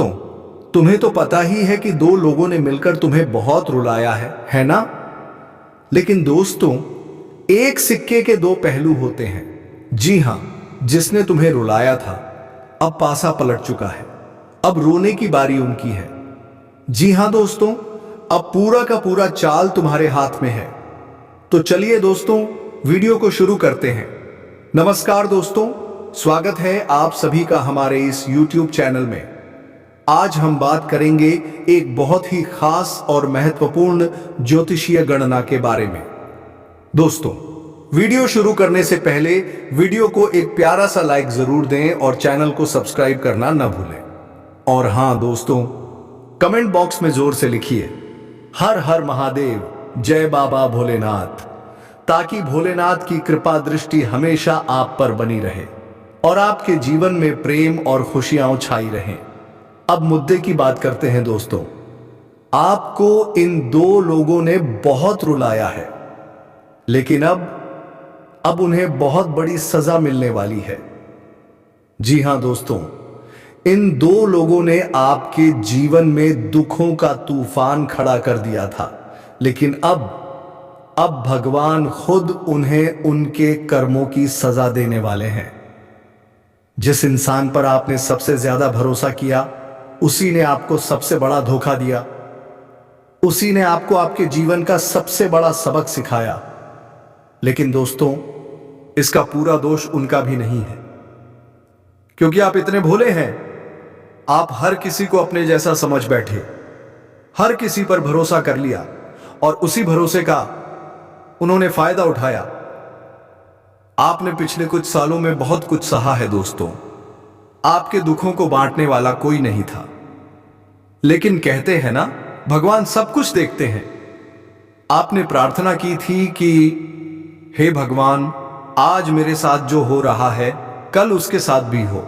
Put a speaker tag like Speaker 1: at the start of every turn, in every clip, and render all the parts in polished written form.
Speaker 1: दोस्तों, तुम्हें तो पता ही है कि दो लोगों ने मिलकर तुम्हें बहुत रुलाया है ना? लेकिन दोस्तों, एक सिक्के के दो पहलू होते हैं। जी हां, जिसने तुम्हें रुलाया था अब पासा पलट चुका है। अब रोने की बारी उनकी है। जी हां दोस्तों, अब पूरा का पूरा चाल तुम्हारे हाथ में है। तो चलिए दोस्तों, वीडियो को शुरू करते हैं। नमस्कार दोस्तों, स्वागत है आप सभी का हमारे इस YouTube चैनल में। आज हम बात करेंगे एक बहुत ही खास और महत्वपूर्ण ज्योतिषीय गणना के बारे में। दोस्तों, वीडियो शुरू करने से पहले वीडियो को एक प्यारा सा लाइक जरूर दें और चैनल को सब्सक्राइब करना न भूलें। और हां दोस्तों, कमेंट बॉक्स में जोर से लिखिए हर हर महादेव, जय बाबा भोलेनाथ, ताकि भोलेनाथ की कृपा दृष्टि हमेशा आप पर बनी रहे और आपके जीवन में प्रेम और खुशियां छाई रहें। अब मुद्दे की बात करते हैं दोस्तों। आपको इन दो लोगों ने बहुत रुलाया है, लेकिन अब उन्हें बहुत बड़ी सजा मिलने वाली है। जी हां दोस्तों, इन दो लोगों ने आपके जीवन में दुखों का तूफान खड़ा कर दिया था, लेकिन अब भगवान खुद उन्हें उनके कर्मों की सजा देने वाले हैं। जिस इंसान पर आपने सबसे ज्यादा भरोसा किया, उसी ने आपको सबसे बड़ा धोखा दिया। उसी ने आपको आपके जीवन का सबसे बड़ा सबक सिखाया। लेकिन दोस्तों, इसका पूरा दोष उनका भी नहीं है, क्योंकि आप इतने भोले हैं। आप हर किसी को अपने जैसा समझ बैठे, हर किसी पर भरोसा कर लिया और उसी भरोसे का उन्होंने फायदा उठाया। आपने पिछले कुछ सालों में बहुत कुछ सहा है दोस्तों। आपके दुखों को बांटने वाला कोई नहीं था, लेकिन कहते हैं ना, भगवान सब कुछ देखते हैं। आपने प्रार्थना की थी कि हे भगवान, आज मेरे साथ जो हो रहा है कल उसके साथ भी हो,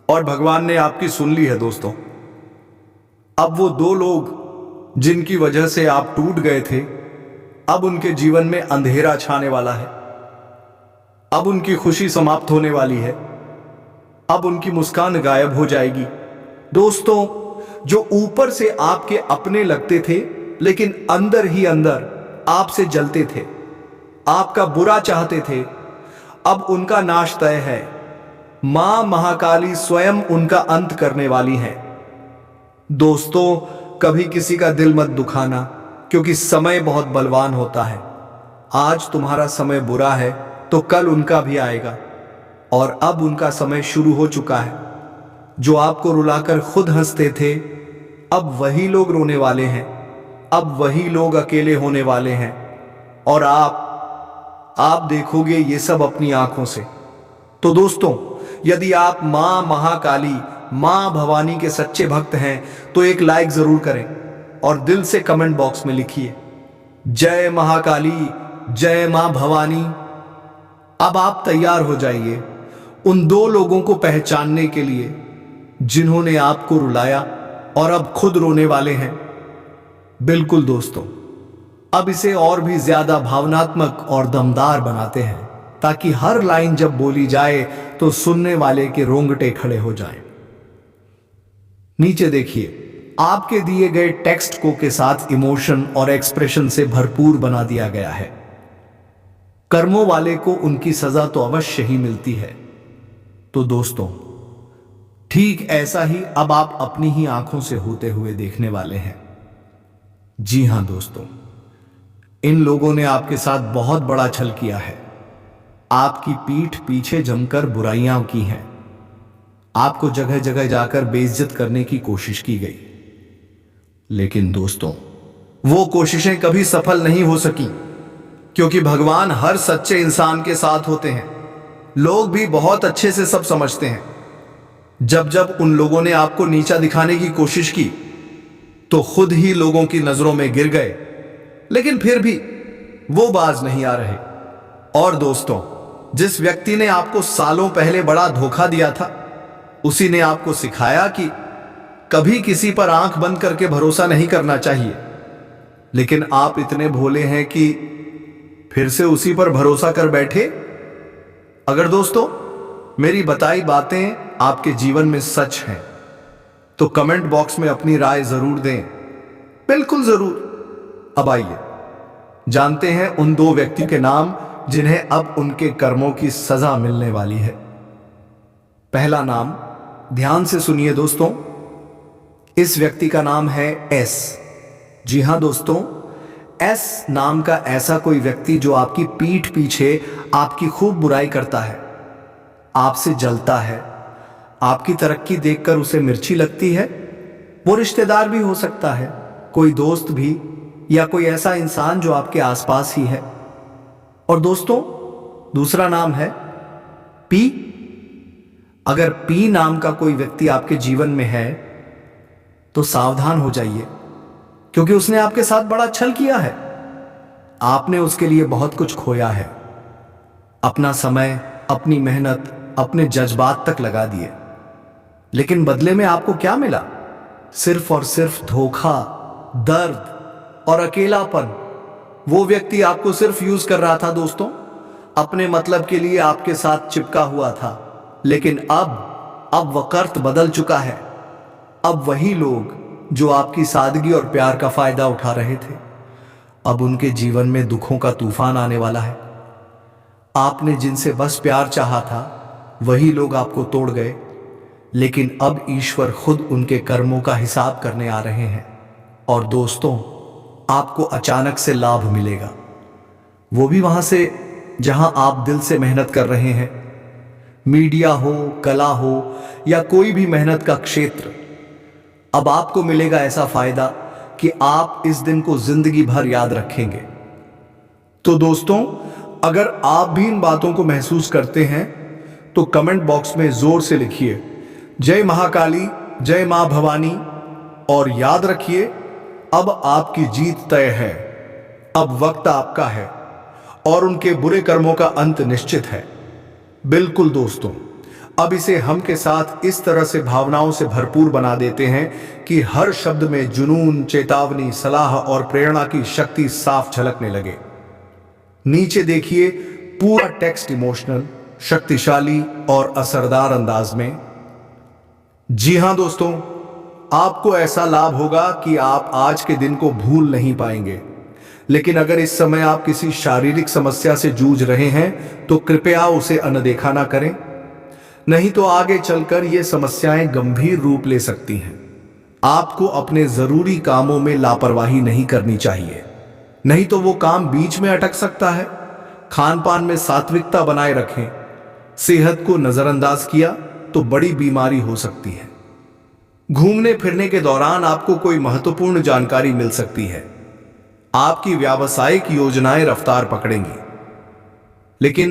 Speaker 1: और भगवान ने आपकी सुन ली है दोस्तों। अब वो दो लोग जिनकी वजह से आप टूट गए थे, अब उनके जीवन में अंधेरा छाने वाला है। अब उनकी खुशी समाप्त होने वाली है। अब उनकी मुस्कान गायब हो जाएगी। दोस्तों, जो ऊपर से आपके अपने लगते थे, लेकिन अंदर ही अंदर आपसे जलते थे, आपका बुरा चाहते थे, अब उनका नाश तय है। मां महाकाली स्वयं उनका अंत करने वाली है। दोस्तों, कभी किसी का दिल मत दुखाना, क्योंकि समय बहुत बलवान होता है। आज तुम्हारा समय बुरा है तो कल उनका भी आएगा, और अब उनका समय शुरू हो चुका है। जो आपको रुलाकर खुद हंसते थे, अब वही लोग रोने वाले हैं। अब वही लोग अकेले होने वाले हैं, और आप देखोगे ये सब अपनी आंखों से। तो दोस्तों, यदि आप मां महाकाली, मां भवानी के सच्चे भक्त हैं, तो एक लाइक जरूर करें और दिल से कमेंट बॉक्स में लिखिए जय महाकाली, जय मां भवानी। अब आप तैयार हो जाइए उन दो लोगों को पहचानने के लिए जिन्होंने आपको रुलाया और अब खुद रोने वाले हैं। बिल्कुल दोस्तों, अब इसे और भी ज्यादा भावनात्मक और दमदार बनाते हैं, ताकि हर लाइन जब बोली जाए तो सुनने वाले के रोंगटे खड़े हो जाएं। नीचे देखिए, आपके दिए गए टेक्स्ट को के साथ इमोशन और एक्सप्रेशन से भरपूर बना दिया गया है। कर्मों वाले को उनकी सजा तो अवश्य ही मिलती है। तो दोस्तों, ठीक ऐसा ही अब आप अपनी ही आंखों से होते हुए देखने वाले हैं। जी हां दोस्तों, इन लोगों ने आपके साथ बहुत बड़ा छल किया है। आपकी पीठ पीछे जमकर बुराइयां की हैं। आपको जगह जगह जाकर बेइज्जत करने की कोशिश की गई, लेकिन दोस्तों, वो कोशिशें कभी सफल नहीं हो सकी, क्योंकि भगवान हर सच्चे इंसान के साथ होते हैं। लोग भी बहुत अच्छे से सब समझते हैं। जब उन लोगों ने आपको नीचा दिखाने की कोशिश की, तो खुद ही लोगों की नजरों में गिर गए, लेकिन फिर भी वो बाज नहीं आ रहे। और दोस्तों, जिस व्यक्ति ने आपको सालों पहले बड़ा धोखा दिया था, उसी ने आपको सिखाया कि कभी किसी पर आंख बंद करके भरोसा नहीं करना चाहिए। लेकिन आप इतने भोले हैं कि फिर से उसी पर भरोसा कर बैठे। अगर दोस्तों मेरी बताई बातें आपके जीवन में सच हैं, तो कमेंट बॉक्स में अपनी राय जरूर दें। बिल्कुल जरूर। अब आइए जानते हैं उन दो व्यक्तियों के नाम जिन्हें अब उनके कर्मों की सजा मिलने वाली है। पहला नाम, ध्यान से सुनिए दोस्तों, इस व्यक्ति का नाम है एस। जी हां दोस्तों, एस नाम का ऐसा कोई व्यक्ति जो आपकी पीठ पीछे आपकी खूब बुराई करता है, आपसे जलता है, आपकी तरक्की देखकर उसे मिर्ची लगती है। वो रिश्तेदार भी हो सकता है, कोई दोस्त भी, या कोई ऐसा इंसान जो आपके आसपास ही है। और दोस्तों, दूसरा नाम है पी। अगर पी नाम का कोई व्यक्ति आपके जीवन में है तो सावधान हो जाइए, क्योंकि उसने आपके साथ बड़ा छल किया है। आपने उसके लिए बहुत कुछ खोया है, अपना समय, अपनी मेहनत, अपने जज्बात तक लगा दिए, लेकिन बदले में आपको क्या मिला? सिर्फ और सिर्फ धोखा, दर्द और अकेलापन। वो व्यक्ति आपको सिर्फ यूज कर रहा था दोस्तों, अपने मतलब के लिए आपके साथ चिपका हुआ था। लेकिन अब वक्त बदल चुका है। अब वही लोग जो आपकी सादगी और प्यार का फायदा उठा रहे थे, अब उनके जीवन में दुखों का तूफान आने वाला है। आपने जिनसे बस प्यार चाहा था, वही लोग आपको तोड़ गए, लेकिन अब ईश्वर खुद उनके कर्मों का हिसाब करने आ रहे हैं। और दोस्तों, आपको अचानक से लाभ मिलेगा, वो भी वहां से जहां आप दिल से मेहनत कर रहे हैं। मीडिया हो, कला हो या कोई भी मेहनत का क्षेत्र, अब आपको मिलेगा ऐसा फायदा कि आप इस दिन को जिंदगी भर याद रखेंगे। तो दोस्तों, अगर आप भी इन बातों को महसूस करते हैं तो कमेंट बॉक्स में जोर से लिखिए, जय महाकाली, जय मां भवानी। और याद रखिए, अब आपकी जीत तय है। अब वक्त आपका है और उनके बुरे कर्मों का अंत निश्चित है। बिल्कुल दोस्तों, अब इसे हम के साथ इस तरह से भावनाओं से भरपूर बना देते हैं कि हर शब्द में जुनून, चेतावनी, सलाह और प्रेरणा की शक्ति साफ झलकने लगे। नीचे देखिए, पूरा टेक्स्ट इमोशनल, शक्तिशाली और असरदार अंदाज में। जी हां दोस्तों, आपको ऐसा लाभ होगा कि आप आज के दिन को भूल नहीं पाएंगे। लेकिन अगर इस समय आप किसी शारीरिक समस्या से जूझ रहे हैं तो कृपया उसे अनदेखा ना करें, नहीं तो आगे चलकर ये समस्याएं गंभीर रूप ले सकती हैं। आपको अपने जरूरी कामों में लापरवाही नहीं करनी चाहिए, नहीं तो वो काम बीच में अटक सकता है। खान पान में सात्विकता बनाए रखें। सेहत को नजरअंदाज किया तो बड़ी बीमारी हो सकती है। घूमने फिरने के दौरान आपको कोई महत्वपूर्ण जानकारी मिल सकती है। आपकी व्यावसायिक योजनाएं रफ्तार पकड़ेंगी, लेकिन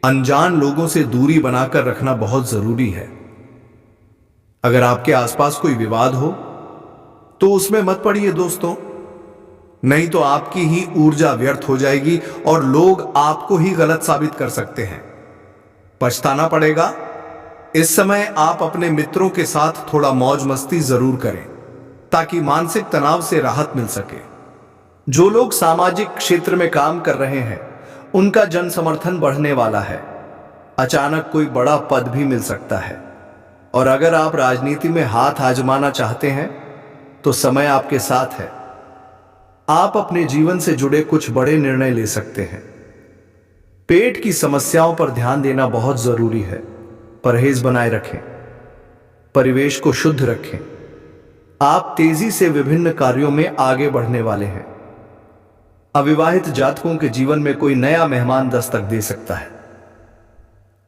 Speaker 1: अनजान लोगों से दूरी बनाकर रखना बहुत जरूरी है। अगर आपके आसपास कोई विवाद हो तो उसमें मत पड़िए दोस्तों, नहीं तो आपकी ही ऊर्जा व्यर्थ हो जाएगी और लोग आपको ही गलत साबित कर सकते हैं। पछताना पड़ेगा। इस समय आप अपने मित्रों के साथ थोड़ा मौज मस्ती जरूर करें, ताकि मानसिक तनाव से राहत मिल सके। जो लोग सामाजिक क्षेत्र में काम कर रहे हैं, उनका जन समर्थन बढ़ने वाला है। अचानक कोई बड़ा पद भी मिल सकता है। और अगर आप राजनीति में हाथ आजमाना चाहते हैं तो समय आपके साथ है। आप अपने जीवन से जुड़े कुछ बड़े निर्णय ले सकते हैं। पेट की समस्याओं पर ध्यान देना बहुत जरूरी है। परहेज बनाए रखें, परिवेश को शुद्ध रखें। आप तेजी से विभिन्न कार्यों में आगे बढ़ने वाले हैं। अविवाहित जातकों के जीवन में कोई नया मेहमान दस्तक दे सकता है।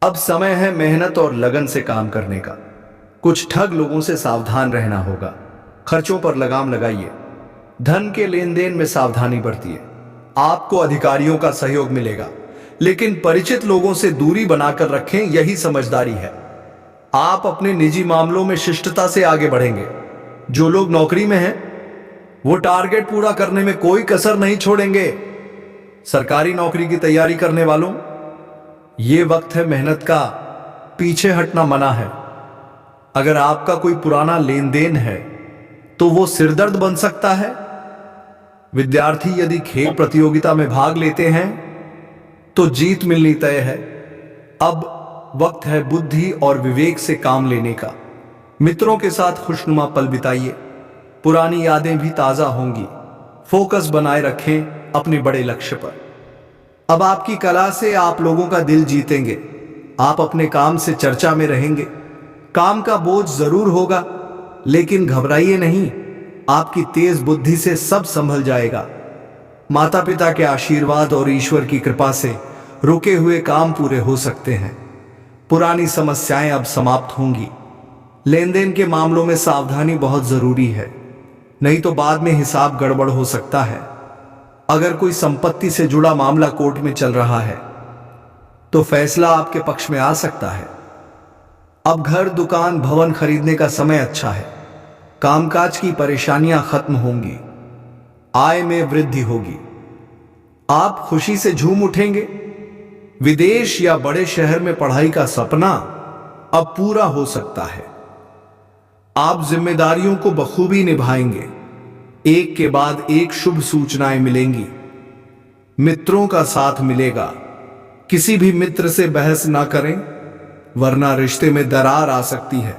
Speaker 1: अब समय है मेहनत और लगन से काम करने का। कुछ ठग लोगों से सावधान रहना होगा। खर्चों पर लगाम लगाइए। धन के लेन देन में सावधानी बरतिए। आपको अधिकारियों का सहयोग मिलेगा, लेकिन परिचित लोगों से दूरी बनाकर रखें, यही समझदारी है। आप अपने निजी मामलों में शिष्टता से आगे बढ़ेंगे। जो लोग नौकरी में हैं, वो टारगेट पूरा करने में कोई कसर नहीं छोड़ेंगे। सरकारी नौकरी की तैयारी करने वालों, ये वक्त है मेहनत का, पीछे हटना मना है। अगर आपका कोई पुराना लेन देन है तो वो सिरदर्द बन सकता है। विद्यार्थी यदि खेल प्रतियोगिता में भाग लेते हैं तो जीत मिलनी तय है। अब वक्त है बुद्धि और विवेक से काम लेने का। मित्रों के साथ खुशनुमा पल बिताइए, पुरानी यादें भी ताजा होंगी। फोकस बनाए रखें अपने बड़े लक्ष्य पर। अब आपकी कला से आप लोगों का दिल जीतेंगे। आप अपने काम से चर्चा में रहेंगे। काम का बोझ जरूर होगा, लेकिन घबराइए नहीं, आपकी तेज बुद्धि से सब संभल जाएगा। माता पिता के आशीर्वाद और ईश्वर की कृपा से रुके हुए काम पूरे हो सकते हैं। पुरानी समस्याएं अब समाप्त होंगी। लेन देन के मामलों में सावधानी बहुत जरूरी है, नहीं तो बाद में हिसाब गड़बड़ हो सकता है। अगर कोई संपत्ति से जुड़ा मामला कोर्ट में चल रहा है तो फैसला आपके पक्ष में आ सकता है। अब घर, दुकान, भवन खरीदने का समय अच्छा है। कामकाज की परेशानियां खत्म होंगी। आय में वृद्धि होगी। आप खुशी से झूम उठेंगे। विदेश या बड़े शहर में पढ़ाई का सपना अब पूरा हो सकता है। आप जिम्मेदारियों को बखूबी निभाएंगे। एक के बाद एक शुभ सूचनाएं मिलेंगी। मित्रों का साथ मिलेगा। किसी भी मित्र से बहस ना करें, वरना रिश्ते में दरार आ सकती है।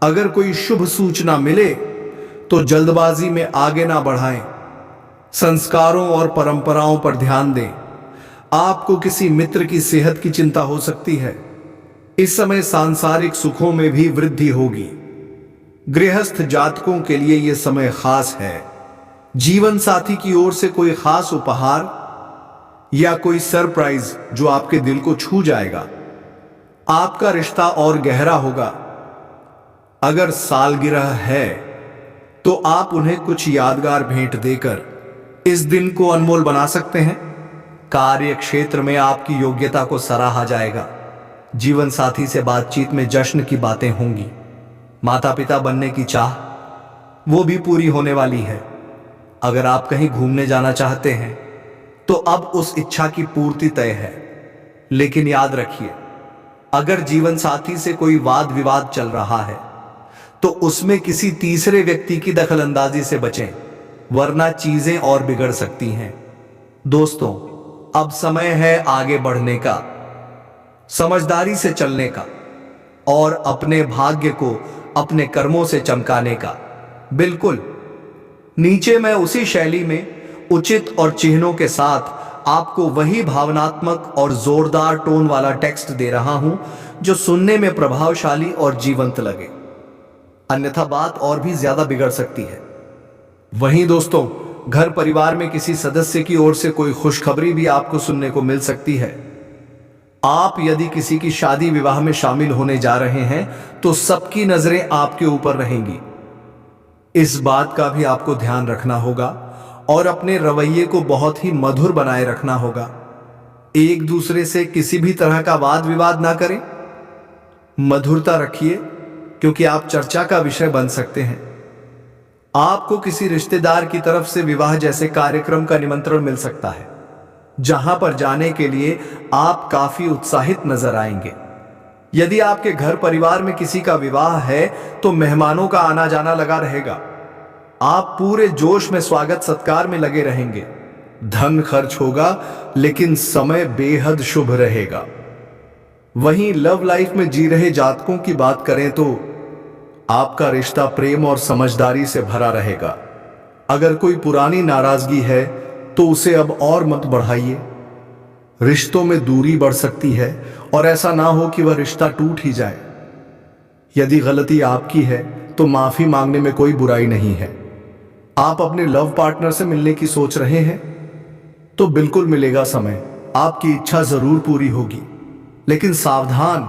Speaker 1: अगर कोई शुभ सूचना मिले तो जल्दबाजी में आगे ना बढ़ाएं। संस्कारों और परंपराओं पर ध्यान दें। आपको किसी मित्र की सेहत की चिंता हो सकती है। इस समय सांसारिक सुखों में भी वृद्धि होगी। गृहस्थ जातकों के लिए यह समय खास है। जीवन साथी की ओर से कोई खास उपहार या कोई सरप्राइज जो आपके दिल को छू जाएगा। आपका रिश्ता और गहरा होगा। अगर सालगिरह है तो आप उन्हें कुछ यादगार भेंट देकर इस दिन को अनमोल बना सकते हैं। कार्य क्षेत्र में आपकी योग्यता को सराहा जाएगा। जीवन साथी से बातचीत में जश्न की बातें होंगी। माता पिता बनने की चाह वो भी पूरी होने वाली है। अगर आप कहीं घूमने जाना चाहते हैं तो अब उस इच्छा की पूर्ति तय है। लेकिन याद रखिए, अगर जीवन साथी से कोई वाद विवाद चल रहा है तो उसमें किसी तीसरे व्यक्ति की दखलंदाजी से बचें, वरना चीजें और बिगड़ सकती हैं। दोस्तों, अब समय है आगे बढ़ने का, समझदारी से चलने का और अपने भाग्य को अपने कर्मों से चमकाने का। बिल्कुल नीचे मैं उसी शैली में उचित और चिन्हों के साथ आपको वही भावनात्मक और जोरदार टोन वाला टेक्स्ट दे रहा हूं जो सुनने में प्रभावशाली और जीवंत लगे, अन्यथा बात और भी ज्यादा बिगड़ सकती है। वहीं दोस्तों, घर परिवार में किसी सदस्य की ओर से कोई खुशखबरी भी आपको सुनने को मिल सकती है। आप यदि किसी की शादी विवाह में शामिल होने जा रहे हैं तो सबकी नजरें आपके ऊपर रहेंगी। इस बात का भी आपको ध्यान रखना होगा और अपने रवैये को बहुत ही मधुर बनाए रखना होगा। एक दूसरे से किसी भी तरह का वाद विवाद ना करें। मधुरता रखिए, क्योंकि आप चर्चा का विषय बन सकते हैं। आपको किसी रिश्तेदार की तरफ से विवाह जैसे कार्यक्रम का निमंत्रण मिल सकता है, जहां पर जाने के लिए आप काफी उत्साहित नजर आएंगे। यदि आपके घर परिवार में किसी का विवाह है तो मेहमानों का आना जाना लगा रहेगा। आप पूरे जोश में स्वागत सत्कार में लगे रहेंगे। धन खर्च होगा, लेकिन समय बेहद शुभ रहेगा। वहीं लव लाइफ में जी रहे जातकों की बात करें तो आपका रिश्ता प्रेम और समझदारी से भरा रहेगा। अगर कोई पुरानी नाराजगी है तो उसे अब और मत बढ़ाइए। रिश्तों में दूरी बढ़ सकती है और ऐसा ना हो कि वह रिश्ता टूट ही जाए। यदि गलती आपकी है तो माफी मांगने में कोई बुराई नहीं है। आप अपने लव पार्टनर से मिलने की सोच रहे हैं तो बिल्कुल मिलेगा समय। आपकी इच्छा जरूर पूरी होगी, लेकिन सावधान,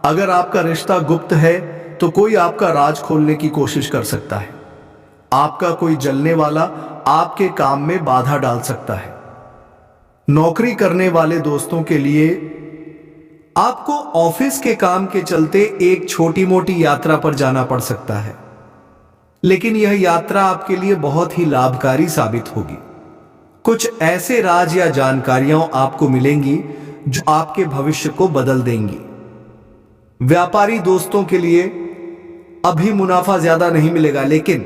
Speaker 1: अगर आपका रिश्ता गुप्त है तो कोई आपका राज खोलने की कोशिश कर सकता है। आपका कोई जलने वाला आपके काम में बाधा डाल सकता है। नौकरी करने वाले दोस्तों के लिए आपको ऑफिस के काम के चलते एक छोटी मोटी यात्रा पर जाना पड़ सकता है, लेकिन यह यात्रा आपके लिए बहुत ही लाभकारी साबित होगी। कुछ ऐसे राज या जानकारियां आपको मिलेंगी जो आपके भविष्य को बदल देंगी। व्यापारी दोस्तों के लिए अभी मुनाफा ज्यादा नहीं मिलेगा, लेकिन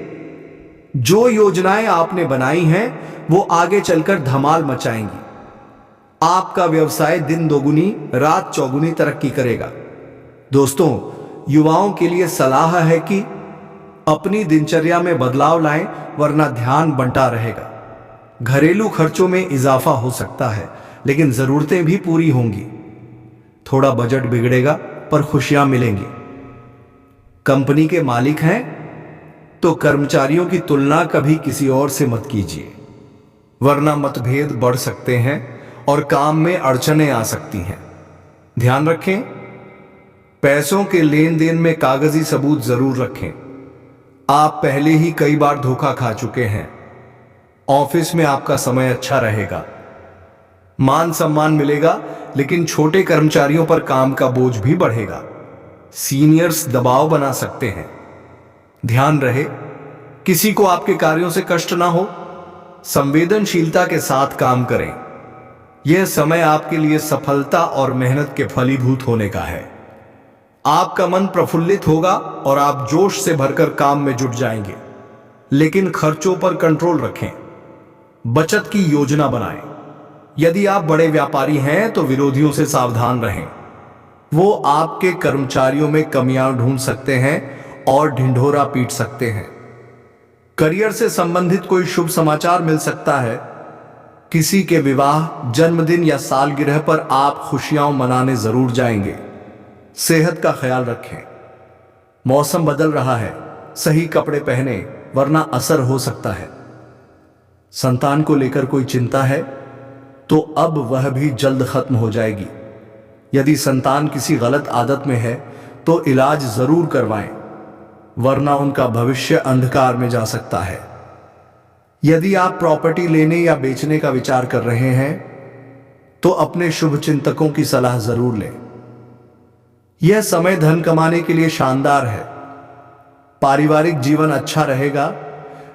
Speaker 1: जो योजनाएं आपने बनाई हैं वो आगे चलकर धमाल मचाएंगी। आपका व्यवसाय दिन दोगुनी रात चौगुनी तरक्की करेगा। दोस्तों, युवाओं के लिए सलाह है कि अपनी दिनचर्या में बदलाव लाएं, वरना ध्यान बंटा रहेगा। घरेलू खर्चों में इजाफा हो सकता है, लेकिन जरूरतें भी पूरी होंगी। थोड़ा बजट बिगड़ेगा, पर खुशियां मिलेंगी। कंपनी के मालिक हैं तो कर्मचारियों की तुलना कभी किसी और से मत कीजिए, वरना मतभेद बढ़ सकते हैं और काम में अड़चनें आ सकती हैं। ध्यान रखें, पैसों के लेन देन में कागजी सबूत जरूर रखें। आप पहले ही कई बार धोखा खा चुके हैं। ऑफिस में आपका समय अच्छा रहेगा, मान सम्मान मिलेगा, लेकिन छोटे कर्मचारियों पर काम का बोझ भी बढ़ेगा। सीनियर्स दबाव बना सकते हैं। ध्यान रहे, किसी को आपके कार्यों से कष्ट ना हो। संवेदनशीलता के साथ काम करें। यह समय आपके लिए सफलता और मेहनत के फलीभूत होने का है। आपका मन प्रफुल्लित होगा और आप जोश से भरकर काम में जुट जाएंगे। लेकिन खर्चों पर कंट्रोल रखें। बचत की योजना बनाएं। यदि आप बड़े व्यापारी हैं तो विरोधियों से सावधान रहें। वो आपके कर्मचारियों में कमियां ढूंढ सकते हैं और ढिंढोरा पीट सकते हैं। करियर से संबंधित कोई शुभ समाचार मिल सकता है। किसी के विवाह, जन्मदिन या सालगिरह पर आप खुशियां मनाने जरूर जाएंगे। सेहत का ख्याल रखें। मौसम बदल रहा है, सही कपड़े पहने, वरना असर हो सकता है। संतान को लेकर कोई चिंता है तो अब वह भी जल्द खत्म हो जाएगी। यदि संतान किसी गलत आदत में है तो इलाज जरूर करवाएं, वरना उनका भविष्य अंधकार में जा सकता है। यदि आप प्रॉपर्टी लेने या बेचने का विचार कर रहे हैं तो अपने शुभ चिंतकों की सलाह जरूर लें। यह समय धन कमाने के लिए शानदार है। पारिवारिक जीवन अच्छा रहेगा,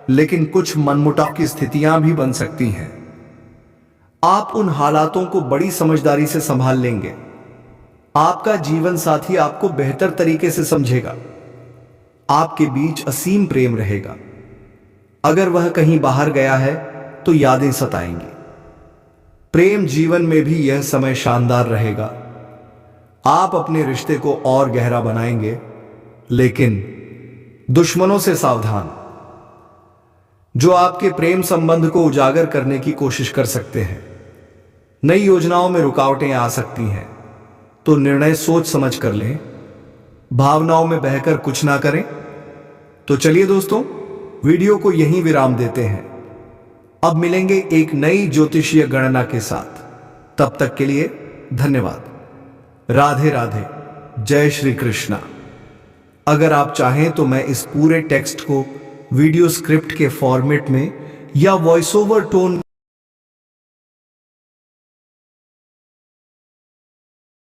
Speaker 1: लेकिन कुछ मनमुटाव की स्थितियां भी बन सकती हैं। आप उन हालातों को बड़ी समझदारी से संभाल लेंगे। आपका जीवन साथी आपको बेहतर तरीके से समझेगा। आपके बीच असीम प्रेम रहेगा। अगर वह कहीं बाहर गया है तो यादें सताएंगी। प्रेम जीवन में भी यह समय शानदार रहेगा। आप अपने रिश्ते को और गहरा बनाएंगे, लेकिन दुश्मनों से सावधान, जो आपके प्रेम संबंध को उजागर करने की कोशिश कर सकते हैं। नई योजनाओं में रुकावटें आ सकती हैं, तो निर्णय सोच समझ कर लें। भावनाओं में बहकर कुछ ना करें। तो चलिए दोस्तों, वीडियो को यहीं विराम देते हैं। अब मिलेंगे एक नई ज्योतिषीय गणना के साथ। तब तक के लिए धन्यवाद। राधे राधे, जय श्री कृष्णा। अगर आप चाहें तो मैं इस पूरे टेक्स्ट को वीडियो स्क्रिप्ट के फॉर्मेट में या वॉइस ओवर टोन